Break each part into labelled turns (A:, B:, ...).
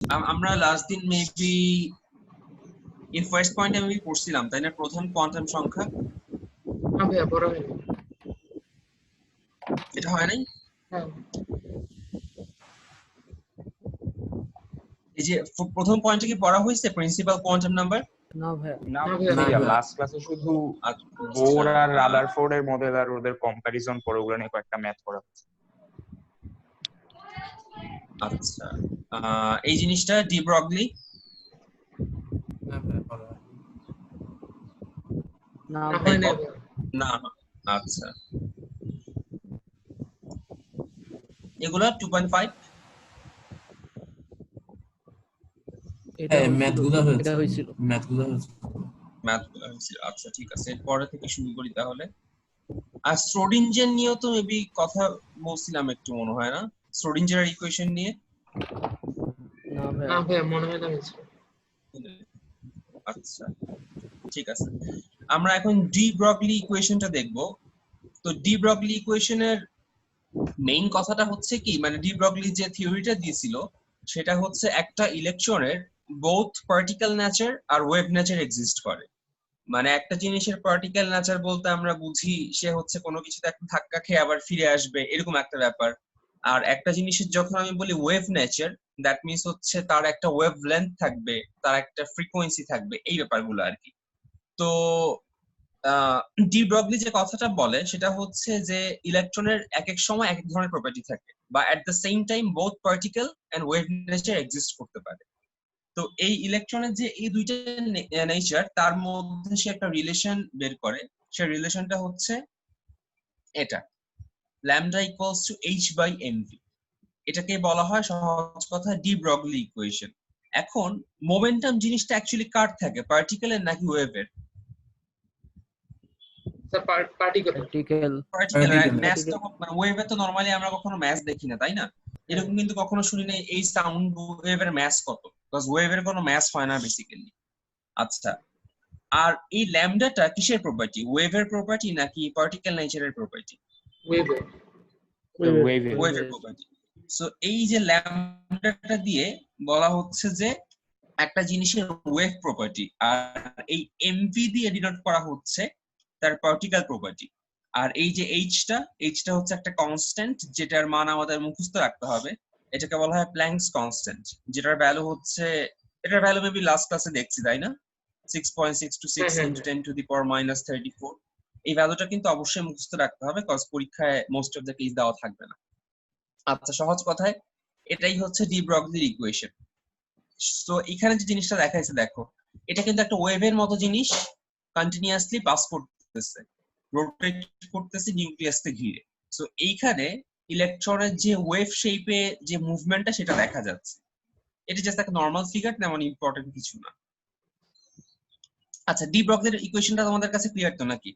A: আমরা লাস্ট দিন মেবি এই ফার্স্ট পয়েন্ট আমি পড়ছিলাম তাই না, প্রধান কোয়ান্টাম সংখ্যা।
B: না ভাইয়া পড়া হয়নি।
A: এটা হয় নাই?
B: হ্যাঁ
A: এই যে প্রথম পয়েন্টে কি পড়া হয়েছে প্রিন্সিপাল কোয়ান্টাম নাম্বার?
C: না ভাইয়া।
D: না
B: না ভাইয়া,
D: ভাইয়া,
B: না।
D: লাস্ট ক্লাসে শুধু
A: আচ্ছা
D: বোর আর রাদারফোর্ড এর মডেল আর ওদের কম্প্যারিজন করে ওগুলো নিয়ে কয়েকটা ম্যাথ করা হয়েছে।
A: আচ্ছা, এই জিনিসটা ডি ব্রগলি।
E: না ভাইয়া পড়া হয়নি।
C: না
B: না
C: ভাই,
B: হয় নাই ভাইয়া।
A: না, আচ্ছা এগুলা 2.5।
C: এটা
E: হ্যাঁ,
C: হয়েছিল,
E: ম্যাথগুলো হয়েছে।
C: এটা হয়েছিল।
E: ম্যাথগুলো হয়েছে।
A: ম্যাথগুলো হয়েছিল। আচ্ছা ঠিক আছে, এরপরে থেকে শুরু করি তাহলে। আর শ্রোডিঞ্জার নিয়েও তো মেবি কথা বলছিলাম একটু, মনে হয় না শ্রোডিঞ্জার ইকুয়েশন নিয়ে?
C: না ভাইয়া।
B: না ভাইয়া মনে হয় না হয়েছে।
A: আচ্ছা ঠিক আছে, আমরা এখন ডি ব্রগলি ইকুয়েশনটা দেখব। তো ডি ব্রগলি ইকুয়েশনের মেইন কথাটা হচ্ছে কি, মানে ডি ব্রগলি যে থিওরিটা দিয়েছিল সেটা হচ্ছে একটা ইলেকট্রনের বোথ পার্টিকেল নেচার আর ওয়েভ নেচার এক্সিস্ট করে। মানে একটা জিনিসের পার্টিকেল নেচার বলতে আমরা বুঝি সে হচ্ছে কোনো কিছুতে একটা ধাক্কা খেয়ে আবার ফিরে আসবে, এরকম একটা ব্যাপার। আর একটা জিনিসের যখন আমি বলি ওয়েভ নেচার, দ্যাট মিনস হচ্ছে তার একটা ওয়েভ লেন্থ থাকবে, তার একটা ফ্রিকোয়েন্সি থাকবে, এই ব্যাপারগুলো আর কি। তো ডি ব্রগলি যে কথাটা বলে সেটা হচ্ছে যে ইলেকট্রনের এক এক সময় এক এক ধরনের প্রপার্টি থাকে, বা at the same time both particle and wave nature exist করতে পারে। তো এই ইলেকট্রনের যে এই দুইটা নেচার, তার মধ্যে সে একটা রিলেশন বের করে। সে রিলেশনটা হচ্ছে এটা, lambda equals to H by MV. এটাকে বলা হয় সহজ কথা ডি ব্রগলি ইকুয়েশন। এখন মোমেন্টাম জিনিসটা অ্যাকচুয়ালি কার থাকে, পার্টিকেলের নাকি ওয়েভের?
B: Sir particle.
C: Practical.
A: Particle.
E: Particle.
A: Math তো মানে ওয়েভে তো নরমালি আমরা কখনো ম্যাথ দেখি না তাই না, এরকম কিন্তু কখনো শুনি না এই সাউন্ড ওয়েভের ম্যাথ কত, বিকজ ওয়েভের কোনো ম্যাথ হয় না বেসিক্যালি। আচ্ছা, আর এই ল্যামডাটা কিসের প্রপার্টি, ওয়েভের প্রপার্টি নাকি পার্টিকেল নেচারের প্রপার্টি?
B: ওয়েভে।
A: ওয়েভের প্রপার্টি। সো এই যে ল্যামডাটা দিয়ে বলা হচ্ছে যে একটা জিনিসের ওয়েভ প্রপার্টি, আর এই এমভি দিয়ে ডিনোট করা হচ্ছে তার পার্টিকেল প্রপার্টি। আর এই যে এইচটা হচ্ছে একটা কনস্ট্যান্ট যেটার মান আমাদের মুখস্থ রাখতে হবে। এটাকে বলা হয় প্ল্যাঙ্কস কনস্ট্যান্ট, যেটার ভ্যালু হচ্ছে, এটার ভ্যালু মেবি লাস্ট ক্লাসে দেখছি তাই না, 6.626 into 10 to the power minus 34। এই ভ্যালুটা কিন্তু অবশ্যই মুখস্থ রাখতে হবে, কজ পরীক্ষায় মোস্ট অফ দ্য কেস দেওয়া থাকবে না। আচ্ছা, সহজ কথায় এটাই হচ্ছে ডি ব্রগলির ইকুয়েশন। তো এখানে যে জিনিসটা দেখাইছে দেখো, এটা কিন্তু একটা ওয়েভের মতো জিনিস, কন্টিনিউয়াসলি পাস করতেছে, রোটেট করতেছে নিউক্লিয়াসকে ঘিরে। সো এইখানে ইলেকট্রনের যে ওয়েভ শেপে যে মুভমেন্টটা সেটা দেখা যাচ্ছে। এটা জাস্ট একটা নরমাল ফিগার, তেমন ইম্পর্টেন্ট কিছু না। আচ্ছা, ডি ব্রগলির ইকুয়েশনটা তোমাদের কাছে ক্লিয়ার তো নাকি?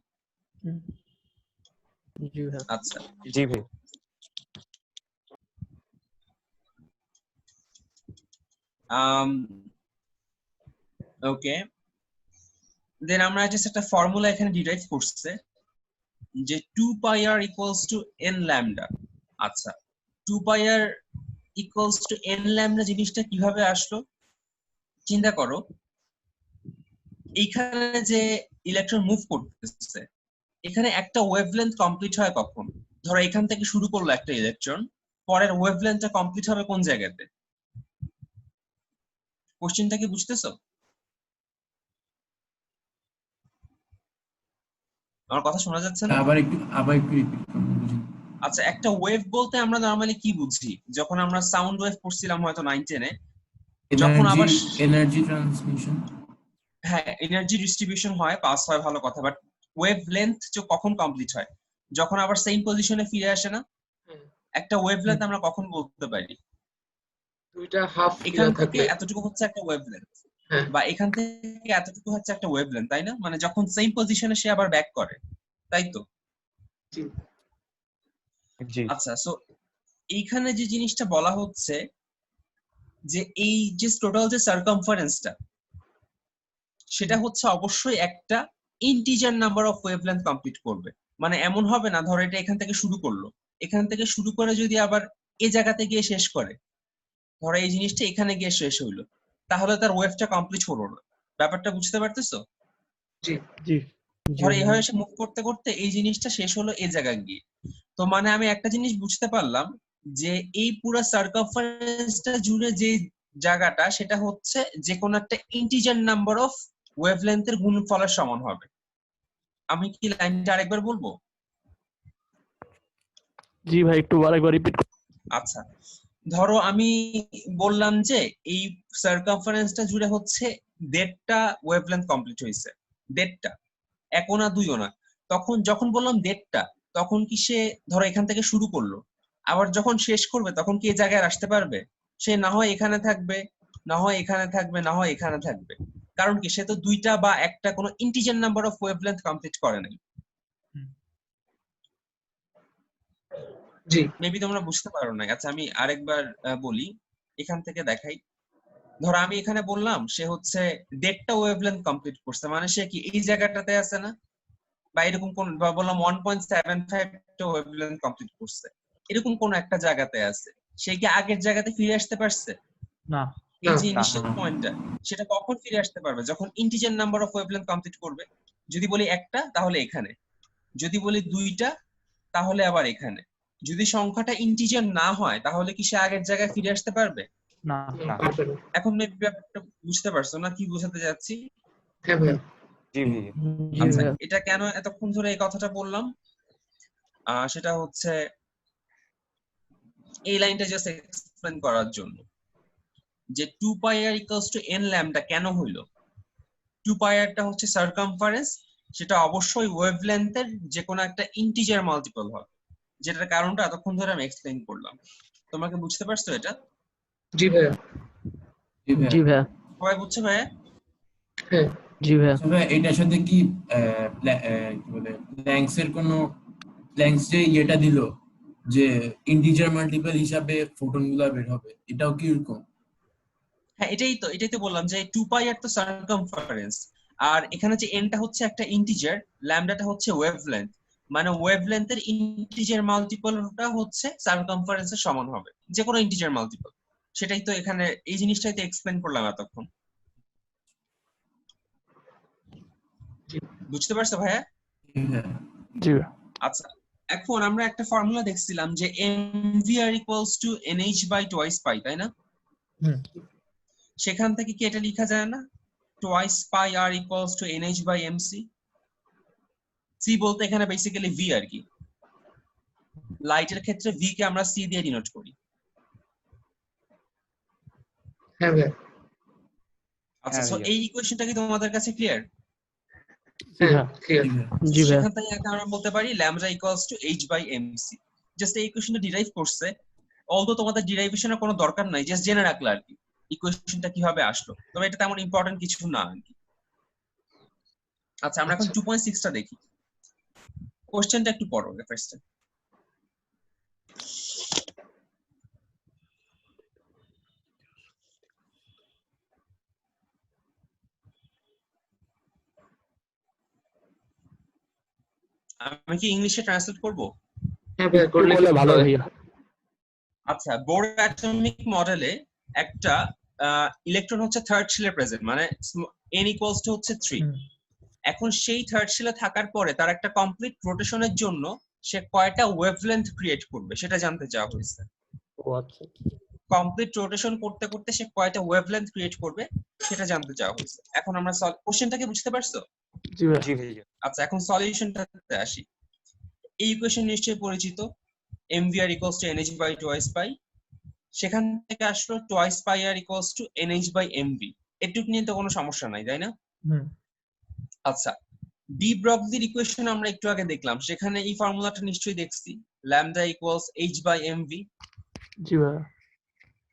C: জি ভাইয়া।
A: আচ্ছা,
D: জি ভাই।
A: ওকে, দেন আমরা জাস্ট একটা ফর্মুলা এখানে ডিরাইভ করছে যে 2 pi r equals to n lambda। আচ্ছা, 2 pi r equals to n lambda জিনিসটা কিভাবে আসলো চিন্তা করো। এইখানে যে ইলেকট্রন মুভ করতেছে, এখানে একটা ওয়েভলেন্থ কমপ্লিট হয় কখন? ধরো এখান থেকে শুরু করলো একটা ইলেকট্রন, পরের ওয়েভলেন্থটা কমপ্লিট হবে কোন জায়গাতে? কোশ্চেনটা কি বুঝতেছো? আমার কথা শোনা যাচ্ছে না?
E: আবার একটু রিপিট করুন, বুঝিনি।
A: আচ্ছা, একটা ওয়েভ বলতে আমরা নরমালি কি বুঝি? যখন আমরা সাউন্ড ওয়েভ পড়ছিলাম হয়তো 9-10 এ, যখন আবার
E: এনার্জি ট্রান্সমিশন,
A: হ্যাঁ এনার্জি ডিস্ট্রিবিউশন হয়, পাস হয়, ভালো কথা, বাট ওয়েভ লেন্থ কখন কমপ্লিট হয়? যখন আবার সেম পজিশনে ফিরে আসে না? একটা ওয়েভ লেন্থ আমরা কখন বলতে পারি?
B: দুইটা হাফ
A: এখান থেকে
B: থাকলে।
A: এতটুকু হচ্ছে একটা ওয়েভ লেন্থ,
B: হ্যাঁ।
A: বা এখান থেকে এতটুকু হচ্ছে একটা ওয়েভ লেন্থ, তাই না? মানে যখন সেম পজিশনে সে আবার ব্যাক করে, তাই তো?
B: জি।
D: জি।
A: আচ্ছা, সো এইখানে যে জিনিসটা বলা হচ্ছে যে এই যে টোটাল যে সার্কামফারেন্সটা, সেটা হচ্ছে অবশ্যই একটা integer number of wavelength complete করবে। মানে এমন হবে না ধরো এটা এখান থেকে শুরু করলো, এখান থেকে শুরু করে যদি আবার এই জায়গাতে গিয়ে শেষ করে, ধরো এই জিনিসটা এখানে গিয়ে শেষ হইলো, তাহলে তার ওয়েভটা কমপ্লিট হলো না। ব্যাপারটা বুঝতে পারতেছো?
B: জি
C: জি জি
A: ধরো
C: ভাইয়া।
A: এইভাবে সে মুভ করতে করতে এই জিনিসটা শেষ হলো এই জায়গায় গিয়ে। তো মানে আমি একটা জিনিস বুঝতে পারলাম যে এই পুরো সার্কামফারেন্সটা জুড়ে যে জায়গাটা, সেটা হচ্ছে যে কোনো একটা ইন্টিজার নাম্বার অফ ওয়েভলেন্থের গুণফলের সমান হবে। আমি কি লাইনটা আরেকবার বলবো?
C: জি ভাই, একটু আরেকবার রিপিট।
A: আচ্ছা, ধরো আমি বললাম যে এই সার্কামফারেন্সটা জুড়ে হচ্ছে 1.5টা ওয়েভলেন্থ কমপ্লিট হয়েছে, 1.5টা, একও না দুইও না। তখন যখন বললাম 1.5টা, তখন কি সে ধরো এখান থেকে শুরু করলো, আবার যখন শেষ করবে তখন কি এই জায়গায় আর আসতে পারবে? সে না হয় এখানে থাকবে, না হয় এখানে থাকবে, না হয় এখানে থাকবে। কারণ কি, সে তো 2টা বা 1টা কোনো integer number of wavelength complete করে নাই।
B: জি
A: মেবি তোমরা বুঝতে পারো না। আচ্ছা আমি আরেকবার বলি, এখান থেকে দেখাই। ধরো আমি এখানে বললাম সে হচ্ছে 1.5টা ওয়েভলেন্থ কমপ্লিট করছে, মানে সে কি এই জায়গাটাতে আছে না, বা এরকম কোন, বা বললাম 1.75টা ওয়েভলেন্থ কমপ্লিট করছে, এরকম কোন একটা জায়গাতে আছে। সে কি আগের জায়গাতে ফিরে আসতে পারছে?
C: না।
A: এই
B: না।
A: যে
D: না।
A: ইনিশিয়াল পয়েন্টটা, সেটা কখন ফিরে আসতে পারবে? যখন integer number of wavelength complete করবে। যদি বলি 1টা তাহলে এখানে, যদি বলি 2টা তাহলে আবার এখানে। যদি সংখ্যাটা ইন্টিজার না হয় তাহলে কি সে আগের জায়গায় ফিরে আসতে পারবে?
C: না।
D: না।
B: পারবে না।
A: এখন maybe ব্যাপারটা বুঝতে পারছো না কি বোঝাতে যাচ্ছি?
B: হ্যাঁ ভাইয়া।
D: জি ভাইয়া।
C: জি
A: আচ্ছা,
C: ভাইয়া।
A: এটা কেন এতক্ষণ ধরে এই কথাটা বললাম, সেটা হচ্ছে এই লাইনটা জাস্ট এক্সপ্লেন করার জন্য যে 2 পাই আর ইকুয়ালস টু n ল্যামডা কেন হইলো। 2 পাই আরটা হচ্ছে সার্কামফারেন্স, সেটা অবশ্যই ওয়েভলেন্থের যে কোনো একটা ইন্টিজার মাল্টিপল হবে, যেটার কারণটা এতক্ষণ ধরে আমি এক্সপ্লেইন করলাম। তোমাকে বুঝতে পারছো এটা?
B: জি ভাইয়া।
C: জি ভাইয়া।
A: সবাই বুঝছে ভাইয়া?
B: হ্যাঁ
C: জি ভাইয়া।
E: তবে এটার সাথে কি কি বলে প্ল্যাঙ্কস এর কোনো প্ল্যাঙ্কস যে ইয়েটা দিল যে ইন্টিজার মাল্টিপল হিসাবে ফোটন গুলা বের হবে, এটাও কি এরকম?
A: হ্যাঁ, এটাই তো বললাম যে 2 পাই আর তো সার্কামফারেন্স, আর এখানে যে এনটা হচ্ছে একটা ইন্টিজার, ল্যামডাটা হচ্ছে ওয়েভলেন্থ, মানে ওয়েভলেন্থের ইন্টিজার মাল্টিপলটা হচ্ছে সার্কামফারেন্সের সমান হবে, যে কোনো ইন্টিজার মাল্টিপল। সেটাই তো এখানে এই জিনিসটাই তো এক্সপ্লেন করলাম এতক্ষণ।
B: জি
A: বুঝতে পারছো ভাইয়া?
E: হ্যাঁ।
C: জি ভাইয়া।
A: আচ্ছা, এখন আমরা একটা ফর্মুলা দেখছিলাম যে mvr equals to nh by twice pi, তাই না?
C: হুম।
A: সেখান থেকে কি এটা লেখা যায় না, twice pi R equals to nh by mc? c বলতে এখানে বেসিক্যালি v আর কি। লাইটের ক্ষেত্রে v কে আমরা c দিয়ে ডিনোট করি।
B: হ্যাঁ ভাইয়া।
A: আচ্ছা,
D: হ্যাঁ
A: সো
D: ভাইয়া।
A: এই ইকুয়েশনটা কি তোমাদের কাছে ক্লিয়ার?
C: জি
B: হ্যাঁ
C: ভাইয়া।
B: ক্লিয়ার।
C: জি ভাইয়া।
A: সেখান থেকে আমরা বলতে পারি lambda equals to h by mc। Just এই ইকুয়েশনটা ডিরাইভ করছে, অলদো তোমাদের ডিরাইভেশনের কোনো দরকার নাই, জাস্ট জেনে রাখলে আর কি ইকুয়েশনটা কিভাবে আসলো, তবে এটা তেমন ইম্পর্টেন্ট কিছু না আর কি। আচ্ছা, আমরা এখন
B: আচ্ছা।
A: 2.6টা দেখি। কোশ্চেনটা একটু পড়ো ফার্স্ট। আমি কি ইংলিশে ট্রান্সলেট করব?
B: হ্যাঁ ভাইয়া,
C: একটু
B: করলে
C: বলে
B: খুব
C: ভালো
B: ভালো।
C: ভাইয়া।
A: আচ্ছা, বোর অ্যাটমিক মডেলে একটা ইলেকট্রন হচ্ছে থার্ড শেলে প্রেজেন্ট, মানে n ইকুয়ালস টু হচ্ছে 3।
C: হুম।
A: এখন সেই থার্ড শেলে থাকার পরে তার একটা কমপ্লিট রোটেশনের জন্য সে কয়টা ওয়েভলেন্থ ক্রিয়েট করবে সেটা জানতে চাওয়া হয়েছে।
C: ও আচ্ছা।
A: কমপ্লিট রোটেশন করতে করতে সে কয়টা ওয়েভলেন্থ ক্রিয়েট করবে সেটা জানতে চাওয়া হয়েছে। এখন আমরা কোশ্চেনটাকে বুঝতে পারছো?
C: জি ভাইয়া।
D: জি ভাইয়া।
A: আচ্ছা, এখন সলিউশনটাতে আসি। এই ইকুয়েশন নিশ্চয়ই পরিচিত, mvr equals to nh by twice pi. সেখান থেকে আসলো twice pi R equals to nh by mv। এটুকু নিয়ে তো কোনো সমস্যা নাই, তাই না?
C: হুম।
A: আচ্ছা, ডি ব্রগলির ইকুয়েশন আমরা একটু আগে দেখলাম, সেখানে এই ফর্মুলাটা নিশ্চয়ই দেখছি, lambda equals h by mv।
C: জি ভাইয়া।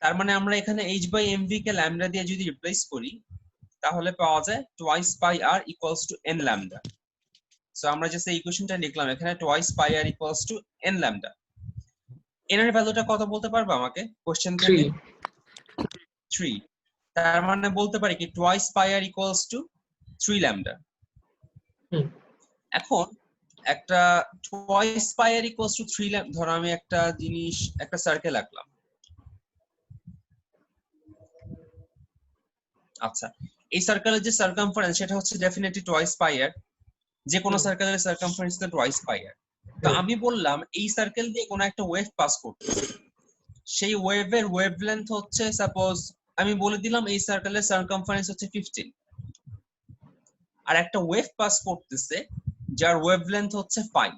A: তার মানে আমরা এখানে h বাই mv কে ল্যামডা দিয়ে যদি রিপ্লেস করি তাহলে পাওয়া যায় twice pi R equals to n lambda. So আমরা জাস্ট এই ইকুয়েশনটা লিখলাম এখানে, twice pi R equals to n lambda. n এর ভ্যালুটা কত বলতে পারবে আমাকে কোশ্চেন
B: 3।
A: থেকে? 3। তার মানে বলতে পারি কি twice pi R equals to 3 lambda.
B: Hmm.
A: এখন একটা twice pi R equals to 3 lambda, ধরো আমি একটা জিনিস, একটা সার্কেল আঁকলাম। আচ্ছা, এই সার্কেলের যে সার্কামফারেন্স সেটা হচ্ছে ডেফিনেটলি টোয়াইস পাই আর, যে কোনো
B: হুম।
A: সার্কেলের সার্কামফারেন্স তো টোয়াইস পাই আর। তো
B: হুম।
A: আমি বললাম এই সার্কেল দিয়ে কোনো একটা ওয়েভ পাস করতেছে, সেই ওয়েভের ওয়েভলেন্থ হচ্ছে সাপোজ আমি বলে দিলাম এই সার্কেলের সার্কামফারেন্স হচ্ছে 15, আর একটা ওয়েভ পাস করতেছে যার ওয়েভলেন্থ হচ্ছে 5।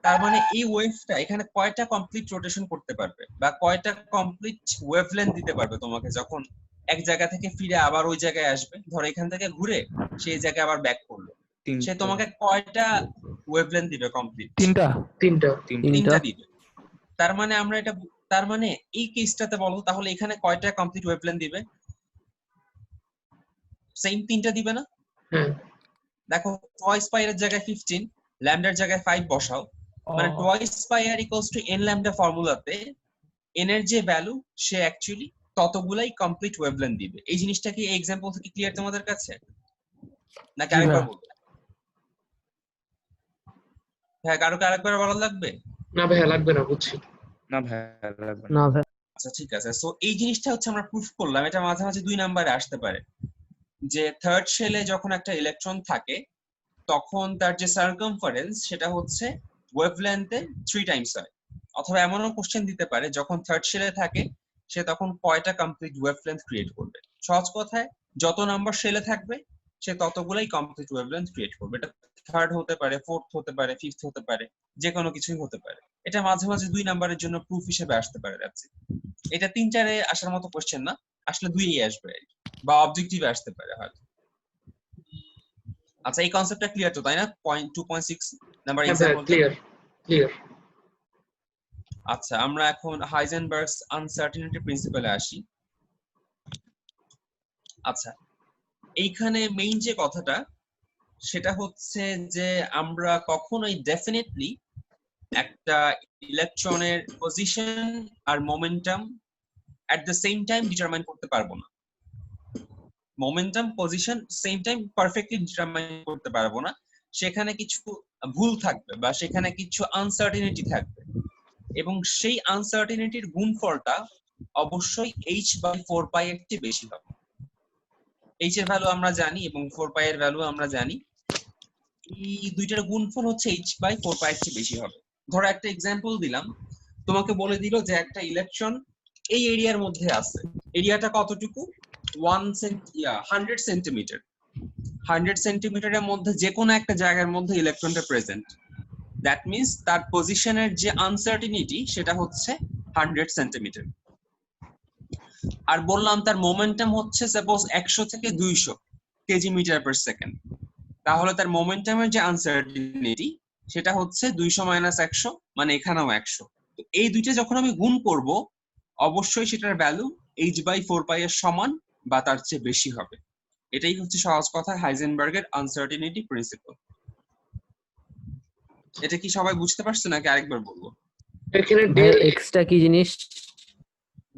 A: তার মানে এই ওয়েভটা এখানে কয়টা কমপ্লিট রোটেশন করতে পারবে বা কয়টা কমপ্লিট ওয়েভলেন্থ দিতে পারবে তোমাকে, যখন এক জায়গা থেকে ফিরে আবার ওই জায়গায় আসবে, ধরো এখান থেকে ঘুরে সেই জায়গায় আবার ব্যাক করলো, সে তোমাকে কয়টা ওয়েভলেন্থ দিবে কমপ্লিট?
C: তিনটা
B: তিনটা।
A: তিনটা দিবে। তার মানে আমরা এটা, তার মানে এই কেসটাতে বলো তাহলে এখানে কয়টা কমপ্লিট ওয়েভলেন্থ দিবে? সেম তিনটা দিবে না?
B: হ্যাঁ।
A: দেখো টয়েস পাই এর জায়গায় 15, ল্যামডার জায়গায় 5 বসাও, মানে twice pi R equals to n lambda ফর্মুলাতে n এর যে ভ্যালু সে অ্যাকচুয়ালি ততগুলাই কমপ্লিট ওয়েভলেন্থ দিবে। এই জিনিসটা কি এই एग्जांपल থেকে ক্লিয়ার তোমাদের কাছে, নাকি আরেকবার বলবো? হ্যাঁ, কারো আরেকবার বলা লাগবে?
B: না ভাইয়া লাগবে না, বুঝছি।
D: না ভাই লাগবে না।
C: না ভাই
A: আচ্ছা ঠিক আছে, সো এই জিনিসটা হচ্ছে আমরা প্রুফ করলাম, এটা মাঝে মাঝে 2 নম্বরে আসতে পারে, যে থার্ড শেলে যখন একটা ইলেকট্রন থাকে তখন তার যে সার্কামফারেন্স সেটা হচ্ছে ওয়েভলেন্থে 3 টাইমস হয়। অথবা এমনও কোশ্চেন দিতে পারে যখন থার্ড শেলে থাকে সে তখন কয়টা কমপ্লিট ওয়েভলেন্থ ক্রিয়েট করবে। সহজ কথায় যত নাম্বার শেলে থাকবে সে ততগুলাই কমপ্লিট ওয়েভলেন্থ ক্রিয়েট করবে। এটা থার্ড হতে পারে, ফোর্থ হতে পারে, ফিফথ হতে পারে, যে কোনো কিছুই হতে পারে। এটা মাঝে মাঝে 2 নাম্বারের জন্য প্রুফ হিসেবে আসতে পারে। এটা 3-4-এ আসার মতো কোশ্চেন না, আসলে 2-এই আসবে বা অবজেক্টিভে আসতে পারে হয়তো। আচ্ছা, এই কনসেপ্টটা ক্লিয়ার তো, তাই না? 2.6 নাম্বার
B: হ্যাঁ ভাইয়া,
A: एग्जांपल।
B: Clear clear.
A: আচ্ছা, আমরা এখন হাইজেনবার্গস আনসার্টেনিটি প্রিন্সিপালে আসি। আচ্ছা, এইখানে মেইন যে কথাটা সেটা হচ্ছে যে আমরা কখনোই ডেফিনেটলি একটা ইলেকট্রনের পজিশন আর momentum at the same time determine করতে পারবো না। Momentum position same time perfectly determine করতে পারবো না, সেখানে কিছু ভুল থাকবে বা সেখানে কিছু আনসার্টেনিটি থাকবে, এবং সেই আনসার্টেনিটির গুণফলটা অবশ্যই h/4π এর চেয়ে বেশি হবে। h এর ভ্যালু আমরা জানি এবং 4π এর ভ্যালু আমরা জানি, এই দুইটার গুণফল হচ্ছে h/4π এর চেয়ে বেশি হবে। ধরো একটা एग्जांपल দিলাম, তোমাকে বলে দিল যে একটা ইলেকট্রন এই এরিয়ার মধ্যে আছে, এরিয়াটা কতটুকু? 100 সেন্টিমিটার। 100 সেন্টিমিটারের মধ্যে যে কোনো একটা জায়গার মধ্যে ইলেকট্রনটা প্রেজেন্ট, দ্যাট মিন্স তার পজিশনের যে আনসার্টেনিটি সেটা হচ্ছে 100 সেন্টিমিটার। আর বললাম তার মোমেন্টাম হচ্ছে সাপোজ 100 থেকে 200 কেজি মিটার পার সেকেন্ড, তাহলে তার মোমেন্টামের যে আনসার্টেনিটি সেটা হচ্ছে 200 মাইনাস 100 মানে এখানেও 100। তো এই দুইটা যখন আমি গুণ করব অবশ্যই সেটার ভ্যালু h/4π এর সমান বা তার চেয়ে বেশি হবে। এটাই হচ্ছে সহজ কথা হাইজেনবার্গের আনসার্টেনিটি প্রিন্সিপাল। এটা কি সবাই বুঝতে পারছে নাকি আরেকবার বলবো?
B: এখানে
C: ভাই
B: ডেল
C: এক্সটা কি জিনিস?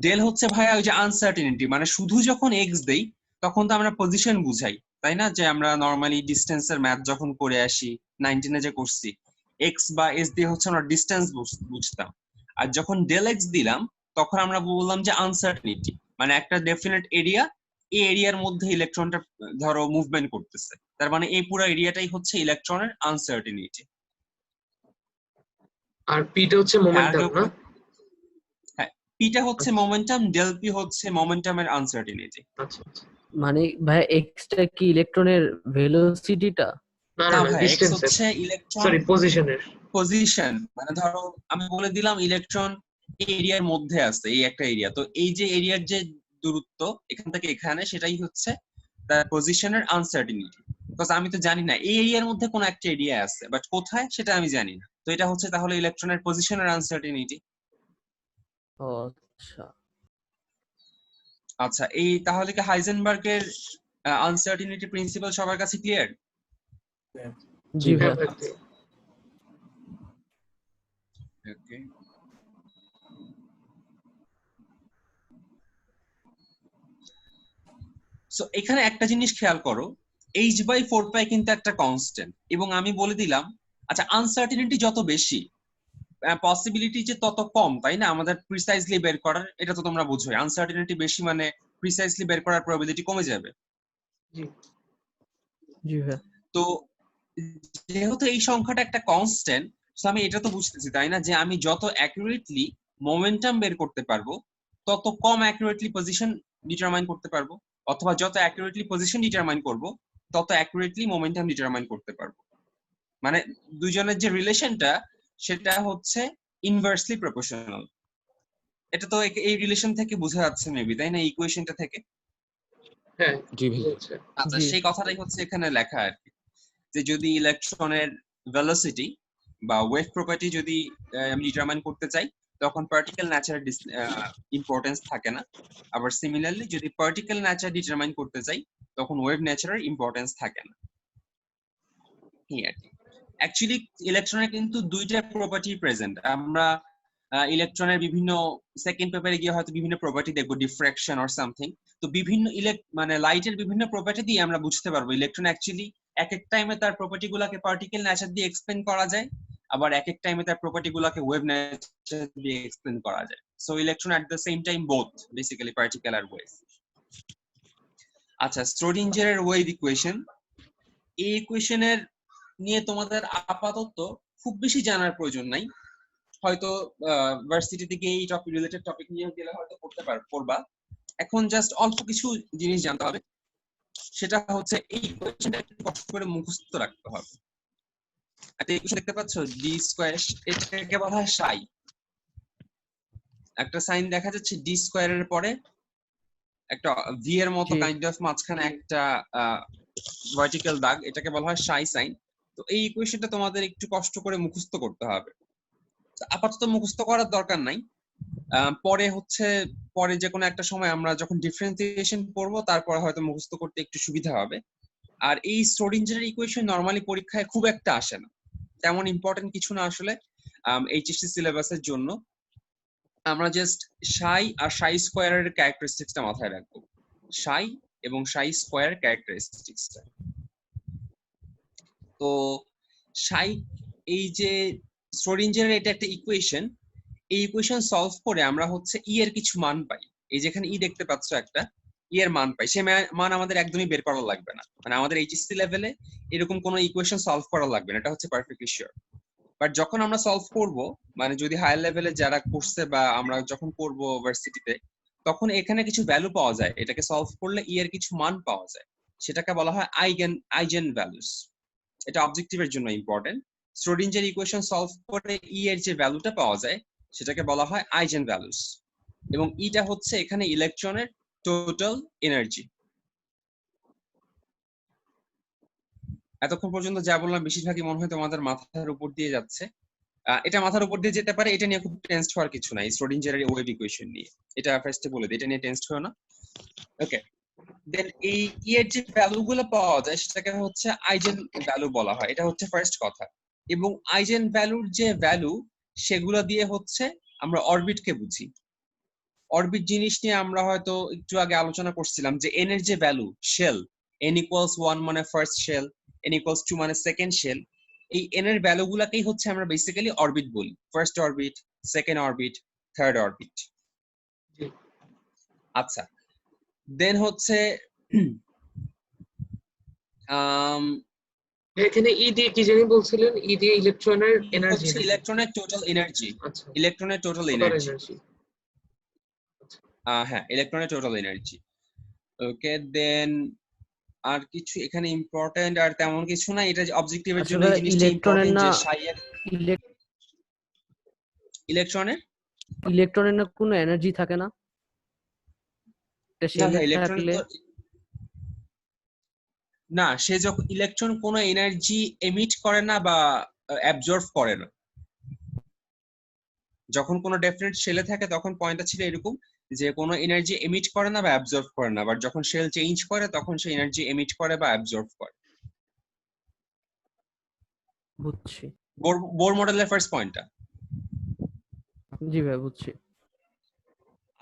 A: ডেল হচ্ছে ভাইয়া ওই যে আনসার্টেনিটি, মানে শুধু যখন এক্স দেই তখন তো আমরা পজিশন বুঝাই, তাই না? যে আমরা নরমালি ডিসটেন্সের ম্যাথ যখন করে আসি 19-এ যে করছি, এক্স বা এস দিয়ে হচ্ছে আমরা ডিসটেন্স বুঝতাম। আর যখন ডেল এক্স দিলাম তখন আমরা বললাম যে আনসার্টেনিটি, মানে একটা ডেফিনেট এরিয়া, এই এরিয়ার মধ্যে ইলেকট্রনটা ধরো মুভমেন্ট করতেছে, তার মানে এই পুরো এরিয়াটাই হচ্ছে ইলেকট্রনের আনসার্টেনিটি।
B: আর পিটা হচ্ছে মোমেন্টাম না?
A: হ্যাঁ, পিটা হচ্ছে মোমেন্টাম, ডেল পি হচ্ছে মোমেন্টামের আনসার্টেনিটি।
B: আচ্ছা আচ্ছা।
C: মানে ভাই এক্সটা কি ইলেকট্রনের ভেলোসিটিটা?
B: না
A: না
B: না না,
A: ভাই, এক্স
B: ডিসটেন্স
A: হচ্ছে ইলেকট্রন
B: সরি পজিশনের।
A: পজিশন, মানে ধরো আমি বলে দিলাম ইলেকট্রন এই এরিয়ার মধ্যে আছে, এই একটা এরিয়া, তো এই যে এরিয়ার যে দূরত্ব এখান থেকে এখানে সেটাই হচ্ছে তার পজিশনের আনসার্টেনিটি। বিকজ আমি তো জানি না এই এরিয়ার মধ্যে কোন একটা এরিয়া আছে, বাট কোথায় সেটা আমি জানি না, তো এটা হচ্ছে তাহলে ইলেকট্রনের পজিশনের আনসার্টেনিটি।
C: ও আচ্ছা।
A: আচ্ছা, এই তাহলে কি হাইজেনবার্গের আনসার্টেনিটি প্রিন্সিপাল সবার কাছে ক্লিয়ার?
C: জি ভাই।
B: হ্যাঁ ভাই।
A: ওকে, সো এখানে একটা জিনিস খেয়াল করো, h/4π কিন্তু একটা কনস্ট্যান্ট, এবং আমি বলে দিলাম আচ্ছা আনসার্টেনিটি যত বেশি পসিবিলিটি যে তত কম, তাই না? আমাদের প্রিসাইজলি বের করার, এটা তো তোমরা বুঝোই, আনসার্টেনিটি বেশি মানে প্রিসাইসলি বের করার প্রবাবিলিটি কমে যাবে।
C: জি ভাইয়া।
A: তো যেহেতু এই সংখ্যাটা একটা কনস্ট্যান্ট, তো আমি এটা তো বুঝতেছি তাই না, যে আমি যত অ্যাকুরেটলি মোমেন্টাম বের করতে পারবো তত কম অ্যাকুরেটলি পজিশন ডিটারমাইন করতে পারবো, অথবা যত অ্যাকুরেটলি পজিশন ডিটারমাইন করব তত অ্যাকুরেটলি মোমেন্টাম ডিটারমাইন করতে পারবো। মানে দুইজনের যে রিলেশনটা সেটা হচ্ছে ইনভার্সলি প্রপোর্শনাল। এটা তো এই রিলেশন থেকে বোঝা যাচ্ছে মেবি, তাই না, ইকুয়েশনটা থেকে?
B: হ্যাঁ
D: জি ভাই।
B: বুঝছে।
A: আচ্ছা,
C: জি।
A: সেই কথাটাই হচ্ছে এখানে লেখা আর কি, যে যদি ইলেকট্রনের ভেলোসিটি বা ওয়েভ প্রপার্টি যদি আমি ডিটারমাইন করতে চাই তখন পার্টিকেল ন্যাচার ইম্পর্টেন্স থাকে না, আবার সিমিলারলি যদি পার্টিকেল ন্যাচার ডিটারমাইন করতে চাই তখন ওয়েভ ন্যাচারের ইম্পর্টেন্স থাকে না। এই আর কি। অ্যাকচুয়ালি ইলেকট্রনের কিন্তু দুইটা প্রপার্টি প্রেজেন্ট। আমরা ইলেকট্রনের বিভিন্ন সেকেন্ড পেপারে গিয়ে হয়তো বিভিন্ন প্রপার্টি দেখবো, ডিফ্রাকশন অর সামথিং। তো বিভিন্ন মানে লাইটের বিভিন্ন প্রপার্টি দিয়ে আমরা বুঝতে পারবো ইলেকট্রন অ্যাকচুয়ালি এক এক টাইমে তার প্রপার্টি গুলাকে পার্টিকেল নেচার দিয়ে এক্সপ্লেন করা যায়, আবার এক এক টাইমে তার প্রপার্টি গুলাকে ওয়েভ নেচার দিয়ে এক্সপ্লেন করা যায়। So electron at the same time both basically particle আর ওয়েভ। আচ্ছা, শ্রোডিঞ্জারের ওয়েভ ইকুয়েশন, এই ইকুয়েশনের নিয়ে তোমাদের আপাতত খুব বেশি জানার প্রয়োজন নাই। হয়তো ভার্সিটি থেকে এই টপিক রিলেটেড টপিক নিয়ে গেলে হয়তো পড়বা। এখন জাস্ট অল্প কিছু জিনিস জানতে হবে, সেটা হচ্ছে এই ইকুয়েশনটা একটু কষ্ট করে মুখস্থ রাখতে হবে। একটা ইকুয়েশন দেখতে পাচ্ছ, ডি স্কয়ার, এটাকে বলা হয় সাই। একটা সাইন দেখা যাচ্ছে ডি স্কয়ারের পরে একটা ভি এর মতো
C: জি।
A: কাইন্ড অফ মাঝখানে একটা ভার্টিক্যাল দাগ, এটাকে বলা হয় সাই সাইন। তো এই ইকুয়েশনটা তোমাদের একটু কষ্ট করে মুখস্থ করতে হবে। আপাতত মুখস্থ করার দরকার নাই, পরে যে কোনো একটা সময় আমরা যখন ডিফারেন্সিয়েশন পড়বো তারপর হয়তো মুখস্থ করতে একটু সুবিধা হবে। আর এই শ্রোডিঞ্জারের ইকুয়েশন নরমালি পরীক্ষায় খুব একটা আসে না, তেমন ইম্পর্টেন্ট কিছু না আসলে এইচএসসি সিলেবাসের জন্য। আমরা জাস্ট সাই আর সাই স্কোয়ারের ক্যারেক্টারিস্টিক্সটা মাথায় রাখবো, সাই এবং সাই স্কোয়ার ক্যারেক্টারিস্টিক্সটা। তো সাই, এই যে শ্রোডিঞ্জারের এটা একটা ইকুয়েশন, এই ইকুয়েশন সলভ করে আমরা হচ্ছে ই এর কিছু মান পাই। এই যেখানে ই দেখতে পাচ্ছ একটা, ই এর মান পাই। সে মান আমাদের একদমই বের করা লাগবে না, মানে আমাদের এইচএসসি লেভেলে এরকম কোনো ইকুয়েশন সলভ করা লাগবে না, এটা হচ্ছে পারফেক্টলি শিওর। বাট যখন আমরা সলভ করব, মানে যদি হায়ার লেভেলে যারা করছে বা আমরা যখন করব ভার্সিটিতে, তখন এখানে কিছু ভ্যালু পাওয়া যায়, এটাকে সলভ করলে ই এর কিছু মান পাওয়া যায়, সেটাকে বলা হয় আইজেন ভ্যালুস। এটা অবজেক্টিভের জন্য ইম্পর্টেন্ট। শ্রোডিঞ্জার ইকুয়েশন সলভ করে ই এর যে ভ্যালুটা পাওয়া যায় সেটাকে বলা হয় আইজেন ভ্যালুস, এবং ইটা হচ্ছে এখানে ইলেকট্রনের টোটাল এনার্জি। এতক্ষণ পর্যন্ত যা বললাম বেশিরভাগই মনে হয় তোমাদের মাথার উপর দিয়ে যাচ্ছে। এটা মাথার উপর দিয়ে যেতে পারে, এটা নিয়ে খুব টেনসড হওয়ার কিছু নাই। শ্রোডিঞ্জারের ওয়েভ ইকুয়েশন নিয়ে এটা ফার্স্টে বলে দিই, এটা নিয়ে টেনসড হও না। ওকে, দেন এই ই এর যে ভ্যালু গুলো পাওয়া যায় সেটাকে হচ্ছে আইজেন ভ্যালু বলা হয়, এটা হচ্ছে ফার্স্ট কথা। এবং আইজেন ভ্যালুর যে ভ্যালু সেগুলো দিয়ে হচ্ছে আমরা অরবিটকে বুঝি। অরবিট জিনিস নিয়ে আমরা হয়তো একটু আগে আলোচনা করছিলাম যে এন এর যে ভ্যালু, শেল, n equals 1 মানে ফার্স্ট শেল, n equals 2 মানে সেকেন্ড শেল, এই n এর ভ্যালু গুলাকেই হচ্ছে আমরা বেসিক্যালি অরবিট বলি। First orbit, second orbit, third orbit. আচ্ছা, দেন হচ্ছে
B: এখানে ই দিয়ে কি জানি বলছিলেন, ই দিয়ে ইলেকট্রনের এনার্জি,
A: হচ্ছে ইলেকট্রনের টোটাল এনার্জি।
B: আচ্ছা
A: ইলেকট্রনের টোটাল
B: টোটাল
A: এনার্জি,
B: এনার্জি।
A: হ্যাঁ, ইলেকট্রনের টোটাল এনার্জি। ওকে, দেন আর কিছু এখানে ইম্পর্টেন্ট আর তেমন কিছু না, এটা অবজেক্টিভের জন্য এই জিনিসটা
C: ইলেকট্রনের
A: ইম্পর্টেন্ট
C: না,
A: যে সাইয়ের ইলেকট্রনের
C: ইলেকট্রনের না কোনো এনার্জি থাকে না, এটা
A: না,
C: শেলে
A: ইলেকট্রনের
C: থাকলে।
A: তো না, সে যখন ইলেকট্রন কোনো এনার্জি এমিট করে না বা অ্যাবজর্ব করে না। যখন কোনো ডেফিনেট শেলে থাকে তখন পয়েন্টটা ছিল এরকম যে কোনো এনার্জি এমিট করে না বা অ্যাবজর্ব করে না, বাট যখন শেল চেঞ্জ করে তখন সে এনার্জি এমিট করে বা অ্যাবজর্ব করে।
C: বুঝছি।
A: বোর মডেলের ফার্স্ট পয়েন্টটা।
C: জি ভাই বুঝছি।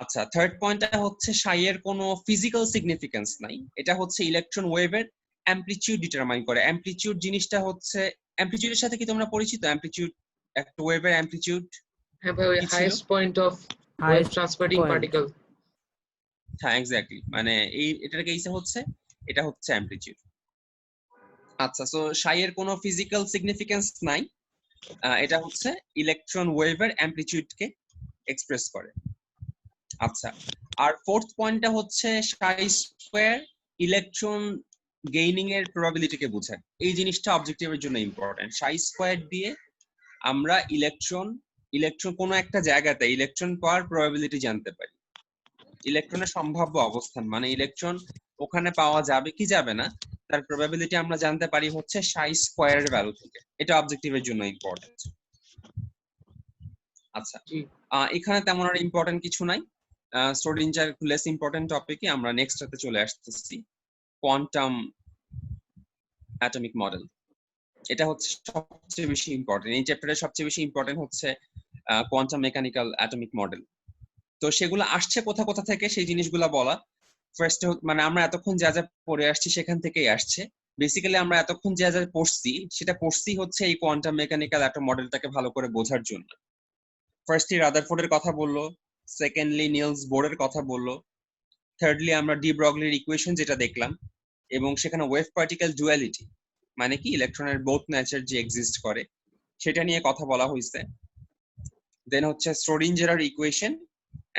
A: আচ্ছা, থার্ড পয়েন্টটা হচ্ছে সাইয়ের কোনো ফিজিক্যাল সিগনিফিকেন্স নাই, এটা হচ্ছে ইলেকট্রন ওয়েভের অ্যামপ্লিটিউড ডিটারমাইন করে। অ্যামপ্লিটিউড জিনিসটা হচ্ছে, অ্যামপ্লিটিউডের সাথে কি তোমরা পরিচিত? অ্যামপ্লিটিউড, একটা ওয়েভের অ্যামপ্লিটিউড
B: হ্যাঁ ভাই, ওই
A: কি ছিল?
B: Highest point of wave
C: highest
B: transmitting
C: point.
B: Particle.
A: হ্যাঁ এক্স্যাক্টলি, মানে এটার কেসে হচ্ছে এটা হচ্ছে অ্যামপ্লিটিউড। আচ্ছা, সো সাই এর কোনো ফিজিক্যাল সিগনিফিকেন্স নাই, এটা হচ্ছে ইলেকট্রন ওয়েভের অ্যামপ্লিটিউডকে এক্সপ্রেস করে। আচ্ছা, আর ফোর্থ পয়েন্টটা হচ্ছে সাই স্কয়ার ইলেকট্রন গেইনিং এর প্রবাবিলিটিকে বোঝায়। এই জিনিসটা অবজেক্টিভের জন্য ইম্পর্টেন্ট। সাই স্কয়ার দিয়ে আমরা ইলেকট্রন কোনো একটা জায়গাতে ইলেকট্রন পাওয়ার প্রবাবিলিটি জানতে পারি। ইলেকট্রনের সম্ভাব্য অবস্থান, মানে ইলেকট্রন ওখানে পাওয়া যাবে কি যাবে না, তার প্রবাবিলিটি আমরা জানতে পারি হচ্ছে সাই স্কয়ারের ভ্যালু থেকে। এটা অবজেক্টিভের জন্য ইম্পর্টেন্ট। আচ্ছা,
B: জি
A: এখানে তেমন আর ইম্পর্টেন্ট কিছু নাই। স্টোরিঞ্জার লেস ইম্পর্টেন্ট টপিকে আমরা নেক্সটটাতে চলে আসতেছি, কোয়ান্টাম অ্যাটমিক মডেল। এটা হচ্ছে সবচেয়ে বেশি ইম্পর্টেন্ট, এই চ্যাপ্টারের সবচেয়ে বেশি ইম্পর্টেন্ট হচ্ছে কোয়ান্টাম মেকানিক্যাল অ্যাটমিক মডেল। তো সেগুলো আসছে কোথা কোথা থেকে সেই জিনিসগুলো বলা। ফার্স্ট, মানে আমরা এতক্ষণ যা যা পড়ে আসছি সেখান থেকেই আসছে। বেসিক্যালি আমরা এতক্ষণ যা যা পড়ছি সেটা পড়ছি হচ্ছে এই কোয়ান্টাম মেকানিক্যাল অ্যাটম মডেলটাকে ভালো করে বোঝার জন্য। ফার্স্টলি রাদারফোর্ডের কথা বললো, সেকেন্ডলি নিলস বোরের কথা বললো, থার্ডলি আমরা ডি ব্রগলির ইকুয়েশন যেটা দেখলাম, এবং সেখানে ওয়েভ পার্টিকেল ডুয়ালিটি মানে কি ইলেকট্রনের বোথ নেচার যে এক্সিস্ট করে সেটা নিয়ে কথা বলা হয়েছে। দেন হচ্ছে স্ক্রোডিঞ্জারের ইকুয়েশন,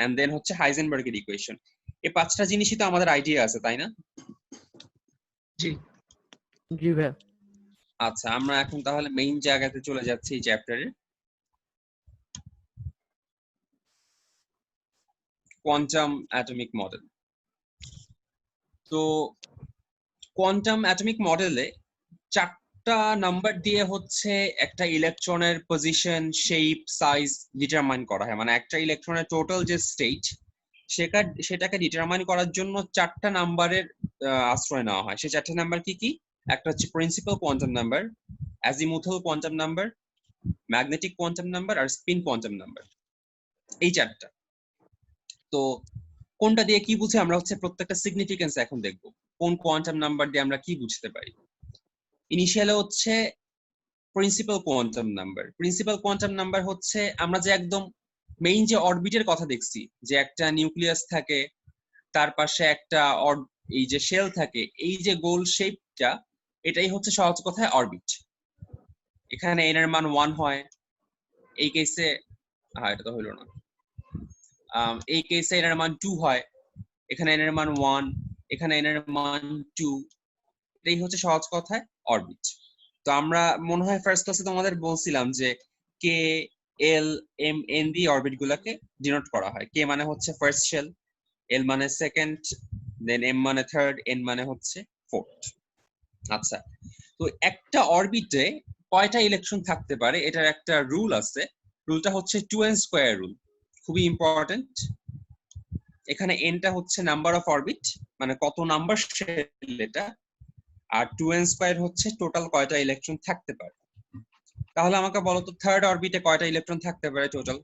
A: এন্ড দেন হচ্ছে হাইজেনবার্গের ইকুয়েশন। এই পাঁচটা জিনিসই তো আমাদের আইডিয়া আছে, তাই না?
B: জি
C: জি ভাইয়া।
A: আচ্ছা, আমরা এখন তাহলে মেইন জায়গাতে চলে যাচ্ছি এই চ্যাপ্টারে, কোয়ান্টাম অ্যাটমিক মডেল। তো কোয়ান্টাম অ্যাটমিক মডেলে 4টা নাম্বার দিয়ে হচ্ছে একটা ইলেকট্রনের পজিশন, শেপ, সাইজ ডিটারমাইন করা হয়। মানে একটা ইলেকট্রনের টোটাল যে স্টেট সেটাকে ডিটারমাইন করার জন্য 4টা নাম্বারের আশ্রয় নেওয়া হয়। সেই 4টা নাম্বার কি কি? একটা হচ্ছে principal quantum number, azimuthal quantum number, magnetic quantum number আর স্পিন কোয়ান্টাম নাম্বার। এই 4টা। তো কোনটা দিয়ে কি বুঝি আমরা হচ্ছে প্রত্যেকটা সিগনিফিকেন্স এখন দেখবো, কোন কোয়ান্টাম নাম্বার দিয়ে আমরা কি বুঝতে পারি। ইনিশিয়ালে হচ্ছে principal quantum number. Principal quantum number হচ্ছে আমরা যে একদম মেইন যে অরবিটের কথা দেখছি, যে একটা নিউক্লিয়াস থাকে, তার পাশে একটা এই যে শেল থাকে, এই যে গোল শেপটা, এটাই হচ্ছে সহজ কথায় অরবিট। এখানে এন এর মান 1 হয়, এই কেসে এটা তো হইলো না, এই কেসে এন এর মান 2 হয়, এখানে এন এর মান 1, এখানে এন এর মান 2। এটাই হচ্ছে সহজ কথায় অরবিট। তো আমরা মনে হয় ফার্স্ট ক্লাসে তোমাদের বলছিলাম যে কে, এল, এম, এন দিয়ে অরবিট গুলাকে ডিনোট করা হয়। কে মানে হচ্ছে ফার্স্ট শেল, এল মানে সেকেন্ড, দেন এম মানে থার্ড, এন মানে হচ্ছে ফোর্থ। আচ্ছা, তো একটা অরবিটে কয়টা ইলেকট্রন থাকতে পারে এটার একটা রুল আছে। রুলটা হচ্ছে 2n স্কয়ার রুল, খুবই ইম্পর্টেন্ট। এখানে এনটা হচ্ছে নাম্বার অফ অরবিট, মানে কত নাম্বার শেল এটা, আর 2n স্কয়ার হচ্ছে টোটাল কয়টা ইলেকট্রন থাকতে পারে। তাহলে আমাকে বলো তো থার্ড অরবিটে কয়টা ইলেকট্রন থাকতে পারে টোটাল?